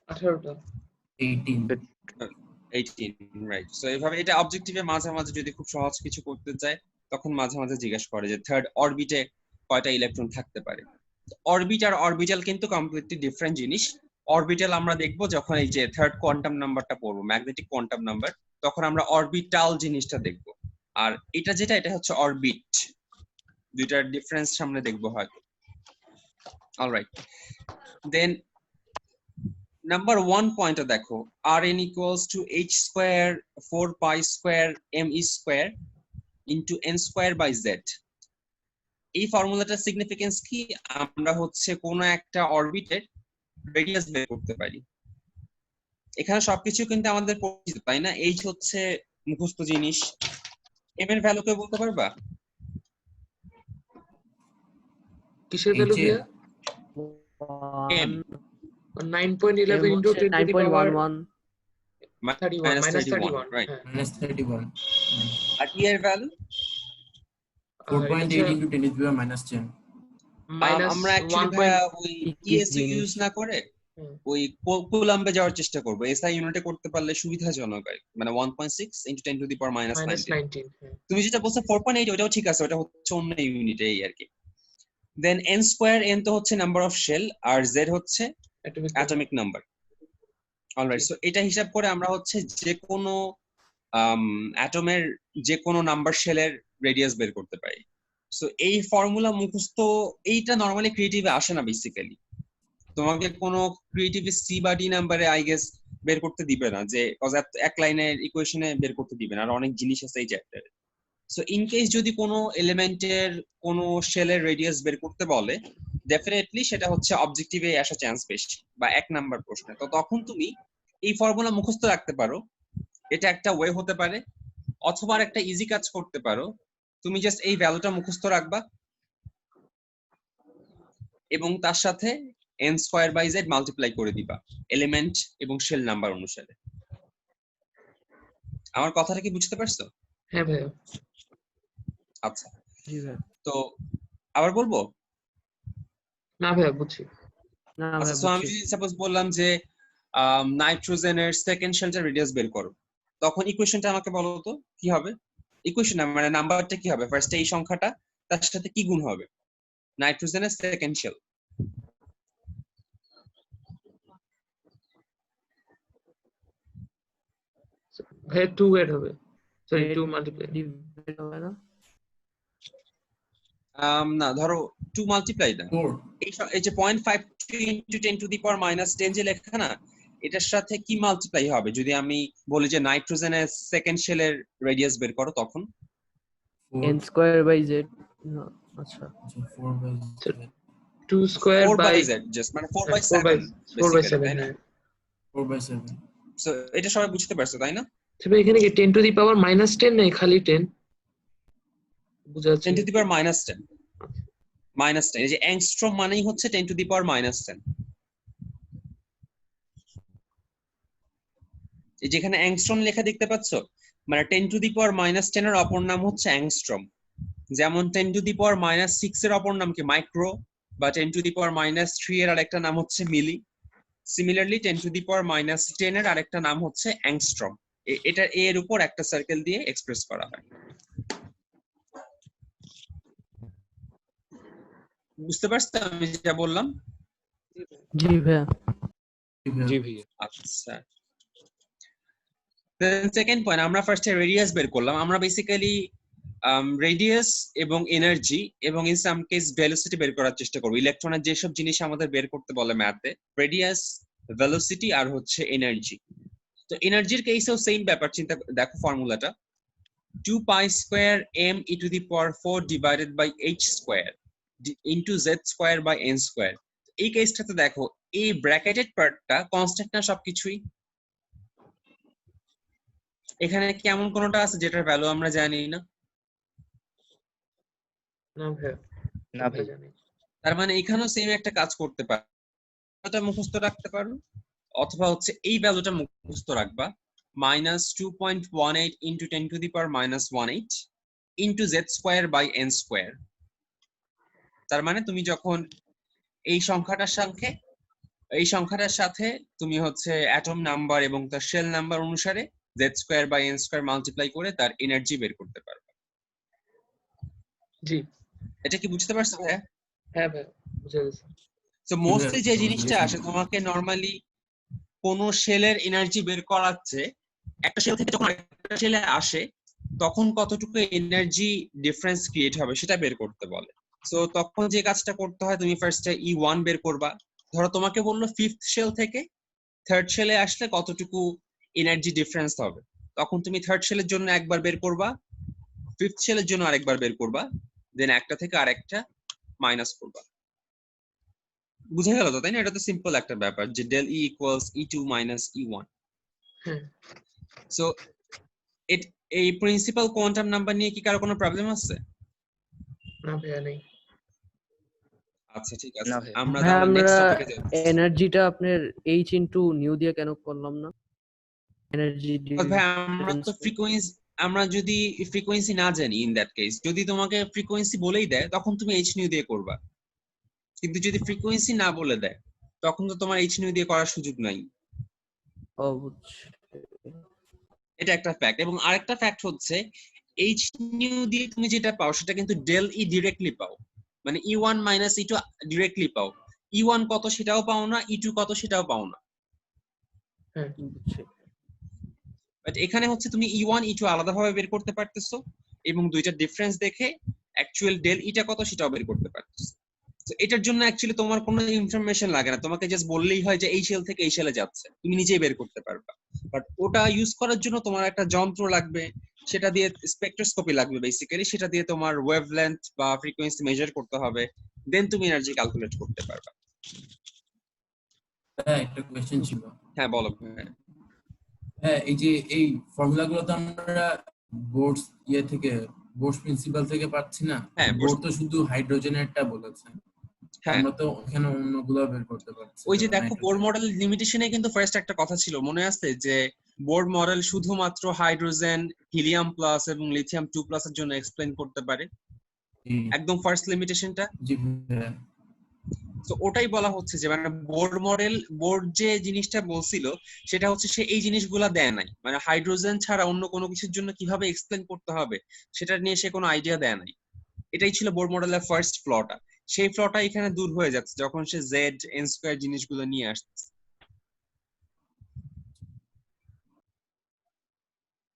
B: 18টা
E: 18
A: রাইট। সো এইভাবে এটা অবজেক্টিভে মাঝে মাঝে যদি খুব সহজ কিছু করতে চায় তখন মাঝে মাঝে জিজ্ঞাসা করে যে থার্ড অরবিটে কয়টা ইলেকট্রন থাকতে পারে। অরবিট আর অরবিটাল কিন্তু কমপ্লিটলি ডিফারেন্ট জিনিস। অরবিটাল আমরা দেখবো যখন এই যে থার্ড কোয়ান্টাম নাম্বারটা পড়বো, ম্যাগনেটিক কোয়ান্টাম নাম্বার, তখন আমরা অরবিটাল জিনিসটা দেখবো। আর এটা যেটা, এটা হচ্ছে অরবিট। দুইটার ডিফারেন্স সামনে দেখবো হয়তো। অলরাইট, দেন নাম্বার 1 পয়েন্টটা দেখো, Rn equals to h square 4 pi square me square into n square by z। এই ফর্মুলাটার সিগনিফিকেন্স কি? আমরা হচ্ছে কোন একটা অরবিটের রেডিয়াস বের করতে পারি। এখানে সবকিছু কিন্তু আমাদের পরিচিত, তাই না? h হচ্ছে মুখস্থ জিনিস। m এর ভ্যালু কেউ বলতে পারবা?
B: কিসের ভ্যালু ভাইয়া?
A: m
B: 9.11 into 10 to the power
C: 9.11
B: 31 minus 31
A: right.
E: -31
A: R e এর value
E: 4.8 into 10 to the power -10।
A: আমরা অ্যাকচুয়ালি ভাইয়া ওই ইএসইউ ইউজ না করে ওই কুলাম্বে যাওয়ার চেষ্টা করব। এসআই ইউনিটে করতে পারলে সুবিধাজনক হয়, মানে 1.6 into 10 to the power -19। তুমি যেটা বলছো 4.8 ওটাও ঠিক আছে, ওটা হচ্ছে অন্য ইউনিটে এই আর কি। দেন n স্কয়ার, n তো হচ্ছে নাম্বার অফ শেল, আর z হচ্ছে অ্যাটমিক নাম্বার। অলরাইট, সো এটা হিসাব করে আমরা হচ্ছে যে কোনো অ্যাটমের যে কোনো নাম্বার শেলের রেডিয়াস বের করতে পারি। সো এই ফর্মুলা মুখস্থ, এইটা নরমালি ক্রিয়েটিভে আসে না বেসিক্যালি। তোমাকে কোনো ক্রিয়েটিভে সি বা ডি নাম্বারে আই গেস বের করতে দিবে না, যে এক লাইনের ইকুয়েশনে বের করতে দিবে না, আর অনেক জিনিস আছে এই চ্যাপ্টারে। সো ইন কেস যদি কোনো এলিমেন্টের কোনো শেলের রেডিয়াস বের করতে বলে, ডেফিনেটলি সেটা হচ্ছে অবজেক্টিভে আসার চান্স বেশি, বা 1 নাম্বার প্রশ্নে। তো তখন তুমি এই ফর্মুলা মুখস্থ রাখতে পারো, এটা একটা ওয়ে হতে পারে। অথবা একটা ইজি কাজ করতে পারো, তুমি জাস্ট এই ভ্যালুটা মুখস্থ রাখবা এবং তার সাথে n square by z multiply করে দিবা এলিমেন্ট এবং শেল নাম্বার অনুসারে। আমার কথাটা কি বুঝতে পারছো?
B: হ্যাঁ ভাইয়া।
A: আচ্ছা,
C: জি ভাইয়া।
A: তো আবার বলবো?
B: না ভাইয়া বুঝছি।
C: না
A: আচ্ছা,
C: ভাইয়া
A: সো আমি
C: বুঝছি।
A: যদি সাপোজ বললাম যে নাইট্রোজেনের সেকেন্ড শেলটার রেডিয়াস বের করো, তখন ইকুয়েশনটা আমাকে বলো তো কি হবে? ইকুয়েশন মানে নাম্বারটা কি হবে? ফার্স্টে এই সংখ্যাটা, তার সাথে কি গুণ হবে? নাইট্রোজেনের সেকেন্ড শেল।
B: ভাইয়া 2 এড হবে, সরি 2 মাল্টিপ্লাই।
C: ডিভাইড হবে না?
A: না, ধরো 2 মাল্টিপ্লাই না,
E: 4
A: এই যে 0.5 into 10 to the power minus 10 যে লেখা না, এটার সাথে কি মাল্টিপ্লাই হবে যদি আমি বলি যে নাইট্রোজেনের সেকেন্ড শেলের রেডিয়াস বের করো? তখন
C: n স্কয়ার বাই z। আচ্ছা
E: 4 by 7
B: 2 square
A: 4
B: by
A: by z, just মানে 4 বাই
B: 4 বাই
A: 7
B: 4 বাই
A: বেসিক্যালি,
B: 7
A: তাই না?
B: হ্যাঁ।
E: 4 বাই 7
A: সো এটা সবাই বুঝতে পারছো তাই না?
B: তবে এখানে কি 10 টু দি পাওয়ার -10 নাই, খালি 10 বুঝা যাচ্ছে
A: 10 to the power minus 10, minus 10, এই যে অ্যাংস্ট্রম মানেই হচ্ছে 10 to the power minus 10। এই যেখানে অ্যাংস্ট্রম লেখা দেখতে পাচ্ছ, মানে 10 to the power minus 10 এর অপর নাম হচ্ছে অ্যাংস্ট্রম। যেমন 10 to the power minus 6 এর অপর নাম কি? মাইক্রো। বা 10 to the power minus 3 এর আরেকটা নাম হচ্ছে milli. Similarly 10 to the power minus 10 এর আরেকটা নাম হচ্ছে অ্যাংস্ট্রম। এটা এর উপর একটা সার্কেল দিয়ে এক্সপ্রেস করা হয়। বুঝতে পারছো আমি যেটা বললাম?
C: জি ভাইয়া।
F: জি ভাইয়া।
A: আচ্ছা, সেকেন্ড পয়েন্ট, আমরা ফার্স্টে রেডিয়াস বের করলাম। আমরা বেসিক্যালি রেডিয়াস এবং এনার্জি এবং ইন সাম কেস ভেলোসিটি বের করার চেষ্টা করবো। ইলেকট্রনের যেসব জিনিস আমাদের বের করতে বলে ম্যাথে, রেডিয়াস, ভেলোসিটি আর হচ্ছে এনার্জি। তো এনার্জির কেসেও সেম ব্যাপার, চিন্তা দেখো ফর্মুলাটা 2 pi square m e to the power 4 divided by h square into z square by n square। এই কেসটাতে দেখো এই ব্র্যাকেটেড পার্টটা কনস্ট্যান্ট না সবকিছুই। এখানে কেমন কোনটা আছে যেটার ভ্যালু আমরা জানি না?
B: না ভাইয়া।
D: না ভাই।
B: জানি।
A: তার মানে এখানেও সেম একটা কাজ করতে পারো, এটা মুখস্থ রাখতে পারো, অথবা হচ্ছে এই ভ্যালুটা মুখস্থ রাখবা, -2.18 into 10 to the power -18 into z square by n square। তার মানে তুমি যখন এই সংখ্যাটার সাথে তুমি হচ্ছে অ্যাটম নাম্বার এবং তার শেল নাম্বার অনুসারে z square by n square multiply করে তার এনার্জি বের করতে পারবে।
B: জি।
A: এটা কি বুঝতে পারছো ভাইয়া?
B: হ্যাঁ ভাইয়া বুঝা গেছে।
A: তো মোস্টলি যে জিনিসটা আসে, তোমাকে নরমালি কোন শেলের এনার্জি বের করাচ্ছে, একটা শেল থেকে যখন আরেকটা শেলে আসে তখন কতটুকু এনার্জি ডিফারেন্স ক্রিয়েট হবে সেটা বের করতে বলে। সো তখন যে কাজটা করতে হয়, তুমি ফার্স্টে E1 বের করবা। ধরো তোমাকে বললো 5th শেল থেকে 3rd শেলে আসলে কতটুকু এনার্জি ডিফারেন্স হবে, তখন তুমি 3rd শেলের জন্য একবার বের করবা, 5th শেলের জন্য আরেকবার বের করবা, দেন একটা থেকে আরেকটা মাইনাস করবা। বুঝা গেল তো, তাই না? এটা তো সিম্পল একটা ব্যাপার যে del E equals E2 minus E1।
B: হ্যাঁ।
A: সো এই প্রিন্সিপাল কোয়ান্টাম নাম্বার নিয়ে কি কারো কোনো প্রবলেম আছে?
B: না ভাইয়া নেই।
A: আচ্ছা ঠিক আছে,
D: না ভাই।
A: আমরা
C: ভাইয়া
A: তাহলে
C: আমরা
A: নেক্সট টপিকে যাচ্ছি।
C: এনার্জিটা আপনার h ইনটু নিউ দিয়ে কেন করলাম না? এনার্জি
A: ভাই আমরা তো আমরা যদি ফ্রিকোয়েন্সি না জানি, ইন দ্যাট কেস যদি তোমাকে ফ্রিকোয়েন্সি বলেই দেয় তখন তুমি h নিউ দিয়ে করবা, কিন্তু যদি ফ্রিকোয়েন্সি না বলে দেয় তখন তো তোমার h নিউ দিয়ে করার সুযোগ নাই। এটা একটা ফ্যাক্ট। এবং আরেকটা ফ্যাক্ট হচ্ছে h নিউ দিয়ে তুমি যেটা পাও সেটা কিন্তু del E ডিরেক্টলি পাও, মানে E1 minus E2 ডিরেক্টলি পাও। E1 কত সেটাও পাও না, E2 কত সেটাও পাও না।
B: হ্যাঁ
C: বুঝছি।
A: বাট এখানে হচ্ছে তুমি E1 E2 আলাদাভাবে বের করতে পারতেছো এবং দুইটা ডিফারেন্স দেখে অ্যাকচুয়াল ডেল ইটা কত সেটাও বের করতে পারতেছো। তো এটার জন্য অ্যাকচুয়ালি তোমার কোনো ইনফরমেশন লাগে না, তোমাকে জাস্ট বললেই হয় যে এই শেল থেকে এই শেলে যাচ্ছে, তুমি নিজেই বের করতে পারবা। বাট ওটা ইউজ করার জন্য তোমার একটা যন্ত্র লাগবে, সেটা দিয়ে স্পেকট্রোস্কোপি লাগবে বেসিক্যালি, সেটা দিয়ে তোমার ওয়েভলেন্থ বা ফ্রিকোয়েন্সি মেজার করতে হবে, দেন তুমি এনার্জি ক্যালকুলেট করতে পারবা।
E: হ্যাঁ, একটা কোয়েশ্চেন ছিল।
A: হ্যাঁ বলো।
E: হ্যাঁ, এই যে এই ফর্মুলাগুলো তো আমরা বোর্ডস থেকে বোর্ডস প্রিন্সিপাল থেকে পাচ্ছি না।
A: হ্যাঁ,
E: বোর্ড তো শুধু হাইড্রোজেনেরটা বলেছে,
A: হ্যাঁ
E: আমরা তো ওখানে অন্যগুলো বের করতে পারছি
A: ওই যে
E: না,
A: দেখো বোর
E: নাইট্রোজেন।
A: মডেল লিমিটেশনে কিন্তু ফার্স্ট একটা কথা ছিল মনে আছে যে বোর মডেল শুধুমাত্র হাইড্রোজেন, হিলিয়াম প্লাস এবং লিথিয়াম 2 প্লাস এর জন্য এক্সপ্লেইন করতে পারে,
E: জি,
A: একদম ফার্স্ট লিমিটেশনটা।
E: জি ভাইয়া।
A: তো ওটাই বলা হচ্ছে যে মানে বোর্ড যে জিনিসটা বলছিল সেটা হচ্ছে সে এই জিনিসগুলা দেয় নাই, মানে হাইড্রোজেন ছাড়া অন্য কোনো কিছুর জন্য কিভাবে এক্সপ্লেইন করতে হবে সেটা নিয়ে সে কোনো আইডিয়া দেয় নাই। এটাই ছিল বোর মডেলের ফার্স্ট ফ্লটা। সেই ফ্লটা এখানে দূর হয়ে যাচ্ছে যখন সে জেড এন স্কয়ার জিনিসগুলো নিয়ে আসছে।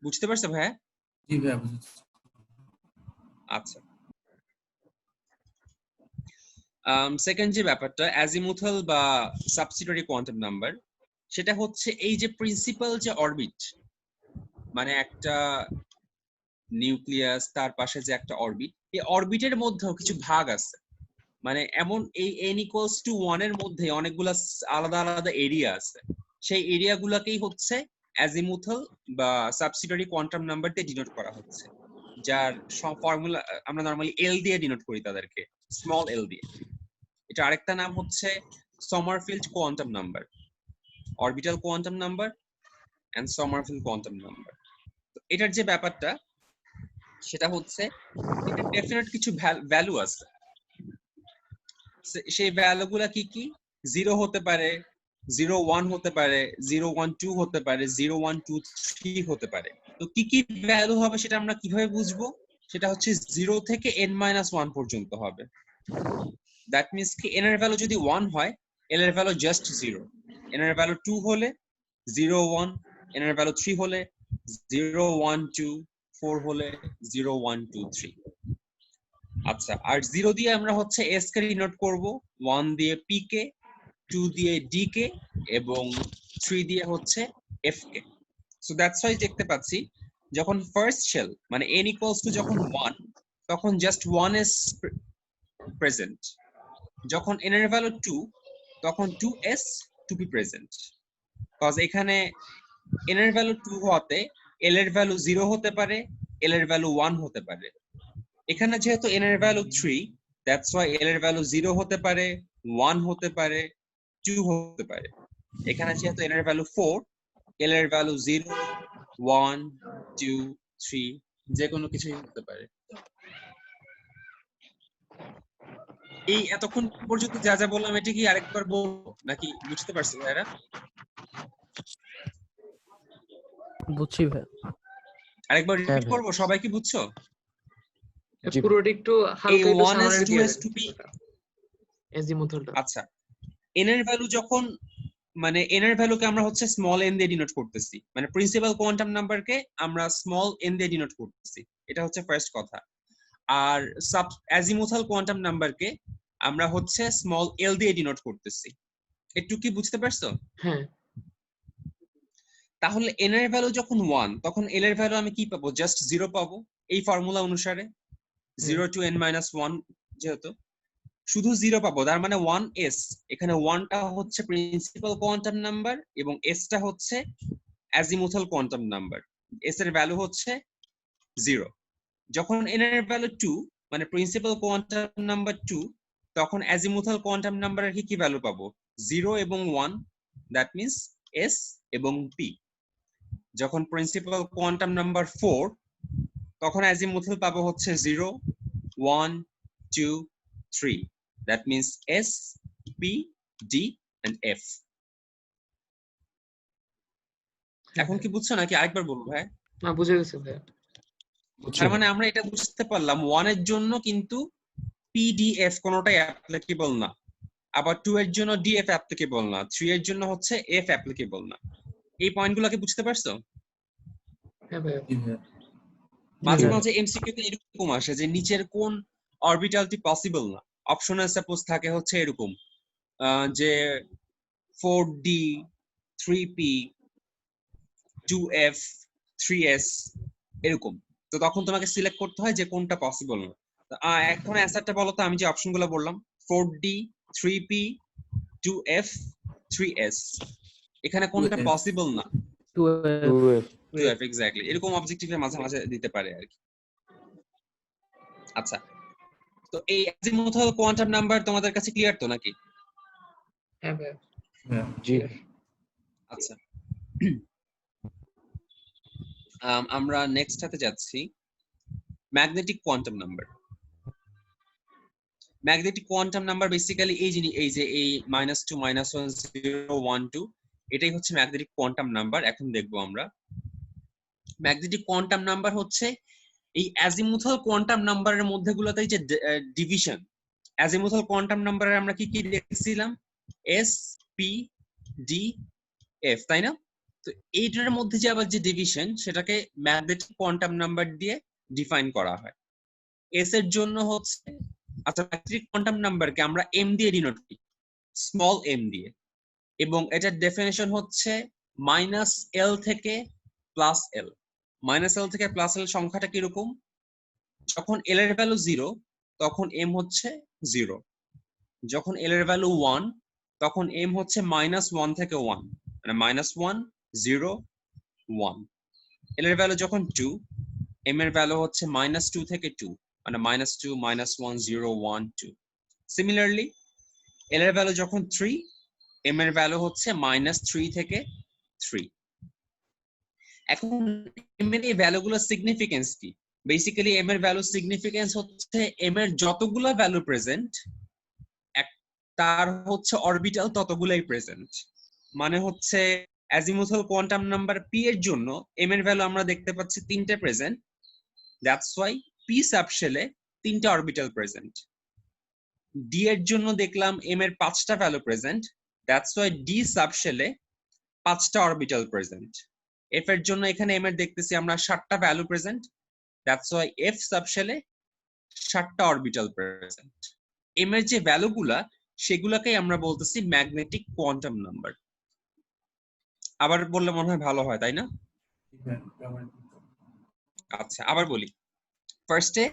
A: বুঝতে পারছো ভাই?
E: জি ভাইয়া, বুঝেছি।
A: আচ্ছা, সেকেন্ড যে ব্যাপারটা অ্যাজিমুথাল বা সাবস্টিটিউটরি কোয়ান্টাম নাম্বার, সেটা হচ্ছে এই যে প্রিন্সিপাল যে অরবিট, মানে একটা নিউক্লিয়াস তার পাশে যে একটা অরবিট, এই অরবিটের মধ্যেও কিছু ভাগ আছে, মানে এমন এই n=1 এর মধ্যে অনেকগুলা আলাদা আলাদা এরিয়া আছে, সেই এরিয়াগুলোকেই হচ্ছে অ্যাজিমুথাল বা সাবস্টিটিউটরি কোয়ান্টাম নাম্বার দিয়ে ডিনোট করা হচ্ছে, যার ফর্মুলা আমরা নরমালি এল দিয়ে ডিনোট করি তাদেরকে, স্মল এল দিয়ে। এটা আরেকটা নাম হচ্ছে Sommerfeld quantum number, orbital quantum number and Sommerfeld quantum number. এটার যে ব্যাপারটা সেটা হচ্ছে এটা ডেফিনেট কিছু ভ্যালু আছে, সেই ভ্যালুগুলা কি কি? 0 হতে পারে, 0 1 হতে পারে, 0 1 2 হতে পারে, 0 1 2 3 হতে পারে। তো কি কি ভ্যালু হবে সেটা আমরা কিভাবে বুঝবো? সেটা হচ্ছে 0 থেকে n-1 পর্যন্ত হবে। দ্যাট মিন্স কি n এর ভ্যালু যদি 1 হয়, l এর ভ্যালু জাস্ট 0, n এর ভ্যালু 2 হলে 0 1, n এর ভ্যালু 3 হলে 0 1 2, 4 হলে 0 1 2 3। আচ্ছা, আর 0 দিয়ে আমরা হচ্ছে s কে ডিনোট করব, 1 দিয়ে p কে, 2 দিয়ে d কে এবং 3 দিয়ে হচ্ছে f কে। সো দ্যাটস হোয়াই দেখতে পাচ্ছি যখন ফার্স্ট শেল মানে n ইকুয়ালস টু যখন 1, তখন জাস্ট 1 ইজ প্রেজেন্ট। যখন n এর ভ্যালু 2, তখন 2s to be present, cause এখানে n এর ভ্যালু 2 হওয়াতে l এর ভ্যালু 0 হতে পারে, l এর ভ্যালু 1 হতে পারে। এখানে যেহেতু n এর ভ্যালু 3, দ্যাটস ওয়াই l এর ভ্যালু 0 হতে পারে, 1 হতে পারে, 2 হতে পারে। এখানে যেহেতু n এর ভ্যালু 4, l এর ভ্যালু 0 1 2 3 যে কোনো কিছুই হতে পারে। এই এতক্ষণ পর্যন্ত যা যা বললাম এটা কি আরেকবার বলবো নাকি বুঝতে পারছো ভাইরা?
C: বুঝছি ভাই।
A: আরেকবার
F: হ্যাঁ
A: রিপিট
F: ভাই।
A: করবো, সবাই কি বুঝছো?
F: জি।
B: পুরোটা একটু
A: এই
B: হালকা একটু
A: 1s
B: সামারি দিয়ে
A: 2s টু বি,
B: এজিমুথালটা।
A: আচ্ছা n এর ভ্যালু যখন মানে n এর ভ্যালুকে আমরা হচ্ছে স্মল n দিয়ে ডিনোট করতেছি, মানে প্রিন্সিপাল কোয়ান্টাম নাম্বারকে আমরা স্মল n দিয়ে ডিনোট করতেছি, এটা হচ্ছে ফার্স্ট কথা। আর অ্যাজিমুথাল কোয়ান্টাম নাম্বারকে আমরা হচ্ছে স্মল l দিয়ে ডিনোট করতেছি। একটু কি বুঝতে পারছো?
B: হ্যাঁ,
A: তাহলে n এর ভ্যালু যখন 1, তখন l এর ভ্যালু আমি কি পাবো? জাস্ট 0 পাবো এই ফর্মুলা অনুসারে, 0 to n-1 যেহেতু শুধু 0 পাবো, তার মানে 1s, এখানে 1টা হচ্ছে প্রিন্সিপাল কোয়ান্টাম নাম্বার এবং s টা হচ্ছে অ্যাজিমুথাল কোয়ান্টাম নাম্বার, s এর ভ্যালু হচ্ছে 0। যখন n এর ভ্যালু 2 মানে প্রিন্সিপাল কোয়ান্টাম নাম্বার 2, তখন অ্যাজিমুথাল কোয়ান্টাম নাম্বারের কি কি ভ্যালু পাবো? 0 এবং 1, দ্যাট মিন্স s এবং p। যখন প্রিন্সিপাল কোয়ান্টাম নাম্বার 4, তখন অ্যাজিমুথাল পাবো হচ্ছে 0 1 2 3, that means S, P, D and F. এখন কি বুঝছো নাকি আরেকবার বলবো ভাই?
B: না বুঝে গেছি ভাই।
A: তার মানে আমরা এটা বুঝতে পারলাম 1 এর জন্য কিন্তু PDF কোনোটাই অ্যাপ্লিকেবল না, আবার 2 এর জন্য DF অ্যাপ্লিকেবল না, 3 এর জন্য হচ্ছে F অ্যাপ্লিকেবল না। এই পয়েন্টগুলোকে বুঝতে পারছো?
B: হ্যাঁ ভাইয়া।
E: জি ভাইয়া।
A: মাঝে
B: হ্যাঁ।
A: মাঝে এমসিকিউ তে এরকম আসে যে নিচের কোন অরবিটালটি পসিবল না, অপশনে সাপোজ থাকে হচ্ছে এরকম যে 4d 3p 2f 3s এরকম। তো তখন তোমাকে সিলেক্ট করতে হয় যে কোনটা পসিবল না। তো, এখন অ্যান্সারটা বলো তো, আমি যে অপশনগুলো বললাম 4d 3p 2f 3s, এখানে কোনটা
E: 2f
A: পসিবল না?
C: 2f
F: 2f
A: 2f এক্স্যাক্টলি, এরকম অবজেক্টিভে মাঝে মাঝে দিতে পারে আর কি। আচ্ছা, তো এই অ্যাজিমুথাল কোয়ান্টাম নাম্বার তোমাদের কাছে ক্লিয়ার তো নাকি?
B: হ্যাঁ ভাইয়া।
E: ভাইয়া।
F: জি
A: আচ্ছা, আমরা নেক্সট হাতে যাচ্ছি, magnetic quantum number. Magnetic quantum number basically এই জিনিস, এই যে এই -2 -1 0 1 2, এটাই হচ্ছে ম্যাগনেটিক কোয়ান্টাম নাম্বার। এখন দেখবো আমরা ম্যাগনেটিক কোয়ান্টাম নাম্বার হচ্ছে এই অ্যাজিমুথাল কোয়ান্টাম নাম্বারের মধ্যে গুলোতে যে ডিভিশন। অ্যাজিমুথাল কোয়ান্টাম নাম্বারে আমরা কি কি দেখছিলাম? এস, পি, ডি, এফ, তাই না? তো এইটার মধ্যে যে আবার যে ডিভিশন, সেটাকে ম্যাগনেটিক কোয়ান্টাম নাম্বার দিয়ে ডিফাইন করা হয়। এস এর জন্য হচ্ছে, আচ্ছা, ম্যাগনেটিক কোয়ান্টাম নাম্বারকে আমরা এম দিয়ে ডিনোট করি, স্মল এম দিয়ে, এবং এটার ডেফিনেশন হচ্ছে -l থেকে +l। -l থেকে +l সংখ্যাটা কিরকম? যখন l এর ভ্যালু 0 তখন m হচ্ছে 0, যখন l এর ভ্যালু 1 তখন m হচ্ছে -1 থেকে 1, মানে -1 0 1। l এর ভ্যালু যখন 2, m এর ভ্যালু হচ্ছে -2 থেকে 2, মানে -2 -1 0 1 2। সিমিলারলি l এর ভ্যালু যখন 3, m এর ভ্যালু হচ্ছে -3 থেকে 3। এখন m এর এই ভ্যালুগুলোর সিগনিফিকেন্স কি? বেসিক্যালি m এর ভ্যালু সিগনিফিকেন্স হচ্ছে m এর যতগুলো ভ্যালু প্রেজেন্ট, তার হচ্ছে অরবিটাল ততগুলাই প্রেজেন্ট। মানে হচ্ছে অ্যাজিমুথাল কোয়ান্টাম নাম্বার p এর জন্য m এর ভ্যালু আমরা দেখতে পাচ্ছি 3টে প্রেজেন্ট, দ্যাটস ওয়াই p সাবশেলে 3টে অরবিটাল প্রেজেন্ট। d এর জন্য দেখলাম m এর 5টা value present, that's Y d সাবশেলে 5টা অরবিটাল প্রেজেন্ট। f এর জন্য এখানে m এর দেখতেছি আমরা 7টা value present, that's why f সাবশেলে 7টা অরবিটাল প্রেজেন্ট। m এর যে ভ্যালুগুলা, সেগুলাকেই আমরা বলতেছি ম্যাগনেটিক কোয়ান্টাম নাম্বার। আবার বললে মনে হয় ভালো হয়, তাই না? আচ্ছা, আবার বলি। ফার্স্টে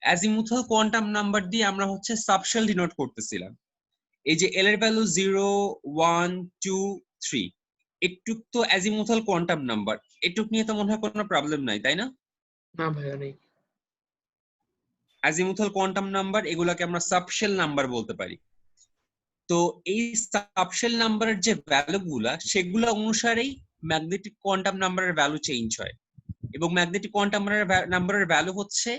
A: অ্যাজিমুথাল কোয়ান্টাম নাম্বার দিয়ে আমরা হচ্ছে সাবশেল ডিনোট করতেছিলাম। এই যে এল এর ভ্যালু 0 1 2 3, এটুক তো অ্যাজিমুথাল কোয়ান্টাম নাম্বার, এটুক নিয়ে তো মনে হয় কোনো প্রবলেম নাই, তাই না?
B: না ভাইয়া নেই।
A: অ্যাজিমুথাল কোয়ান্টাম নাম্বার, এগুলাকে আমরা সাবশেল নাম্বার বলতে পারি। তো এই সাবশেল নাম্বারের যে ভ্যালুগুলা, সেগুলো অনুসারেই ম্যাগনেটিক কোয়ান্টাম নাম্বারের ভ্যালু চেঞ্জ হয়, এবং ম্যাগনেটিক কোয়ান্টাম নাম্বারের ভ্যালু হচ্ছে